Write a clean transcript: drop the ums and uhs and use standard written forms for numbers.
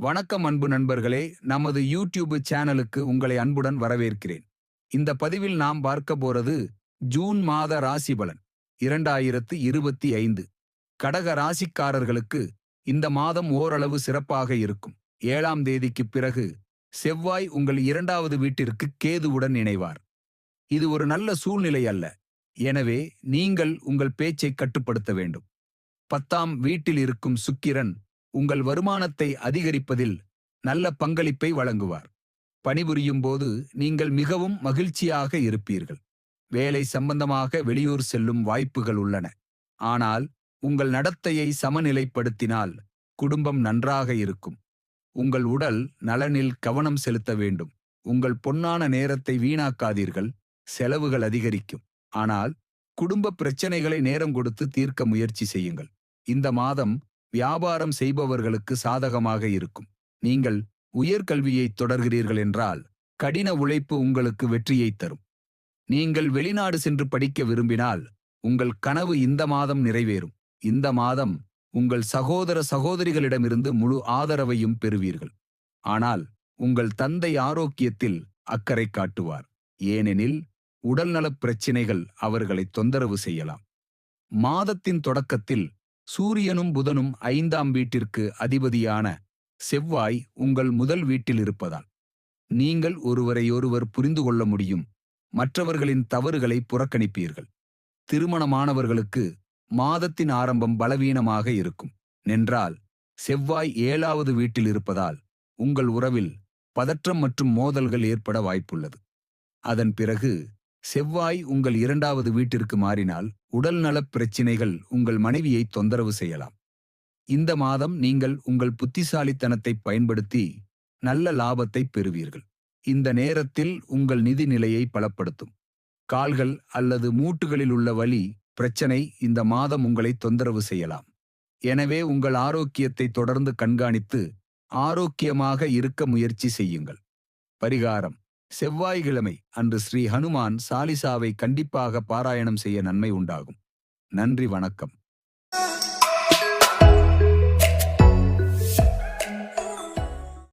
வணக்கம் அன்பு நண்பர்களே, நமது யூடியூப் சேனலுக்கு உங்களை அன்புடன் வரவேற்கிறேன். இந்த பதிவில் நாம் பார்க்க போறது ஜூன் மாத ராசி பலன் 2025. கடக ராசிக்காரர்களுக்கு இந்த மாதம் ஓரளவு சிறப்பாக இருக்கும். 7ஆம் தேதிக்கு பிறகு செவ்வாய் உங்கள் 2வது வீட்டிற்கு கேதுவுடன் இணைவார். இது ஒரு நல்ல சூழ்நிலை அல்ல. எனவே நீங்கள் உங்கள் பேச்சை கட்டுப்படுத்த வேண்டும். 10ஆம் வீட்டில் இருக்கும் சுக்கிரன் உங்கள் வருமானத்தை அதிகரிப்பதில் நல்ல பங்களிப்பை வழங்குவார். பணிபுரியும் போது நீங்கள் மிகவும் மகிழ்ச்சியாக இருப்பீர்கள். வேலை சம்பந்தமாக வெளியூர் செல்லும் வாய்ப்புகள் உள்ளன. ஆனால் உங்கள் நடத்தையை சமநிலைப்படுத்தினால் குடும்பம் நன்றாக இருக்கும். உங்கள் உடல் நலனில் கவனம் செலுத்த வேண்டும். உங்கள் பொன்னான நேரத்தை வீணாக்காதீர்கள். செலவுகள் அதிகரிக்கும். ஆனால் குடும்ப பிரச்சனைகளை நேரம் கொடுத்து தீர்க்க முயற்சி செய்யுங்கள். இந்த மாதம் வியாபாரம் செய்பவர்களுக்கு சாதகமாக இருக்கும். நீங்கள் உயர்கல்வியை தொடர்கிறீர்கள் என்றால் கடின உழைப்பு உங்களுக்கு வெற்றியை தரும். நீங்கள் வெளிநாடு சென்று படிக்க விரும்பினால் உங்கள் கனவு இந்த மாதம் நிறைவேறும். இந்த மாதம் உங்கள் சகோதர சகோதரிகளிடமிருந்து முழு ஆதரவையும் பெறுவீர்கள். ஆனால் உங்கள் தந்தை ஆரோக்கியத்தில் அக்கறை காட்டுவார். ஏனெனில் உடல்நலப் பிரச்சினைகள் அவர்களை தொந்தரவு செய்யலாம். மாதத்தின் தொடக்கத்தில் சூரியனும் புதனும் 5ஆம் வீட்டிற்கு அதிபதியான செவ்வாய் உங்கள் முதல் வீட்டில் இருப்பதால் நீங்கள் ஒருவரையொருவர் புரிந்து கொள்ள முடியும். மற்றவர்களின் தவறுகளை புறக்கணிப்பீர்கள். திருமணமானவர்களுக்கு மாதத்தின் ஆரம்பம் பலவீனமாக இருக்கும். என்றால் செவ்வாய் 7வது வீட்டில் இருப்பதால் உங்கள் உறவில் பதற்றம் மற்றும் மோதல்கள் ஏற்பட வாய்ப்புள்ளது. அதன் பிறகு செவ்வாய் உங்கள் 2வது வீட்டிற்கு மாறினால் உடல் நலப் பிரச்சினைகள் உங்கள் மனைவியை தொந்தரவு செய்யலாம். இந்த மாதம் நீங்கள் உங்கள் புத்திசாலித்தனத்தை பயன்படுத்தி நல்ல லாபத்தை பெறுவீர்கள். இந்த நேரத்தில் உங்கள் நிதி நிலையை பலப்படுத்தும். கால்கள் அல்லது மூட்டுகளில் உள்ள வலி பிரச்சனை இந்த மாதம் உங்களை தொந்தரவு செய்யலாம். எனவே உங்கள் ஆரோக்கியத்தை தொடர்ந்து கண்காணித்து ஆரோக்கியமாக இருக்க முயற்சி செய்யுங்கள். பரிகாரம்: செவ்வாய்க்கிழமை அன்று ஸ்ரீ ஹனுமான் சாலிசாவை கண்டிப்பாக பாராயணம் செய்ய நன்மை உண்டாகும். நன்றி, வணக்கம்.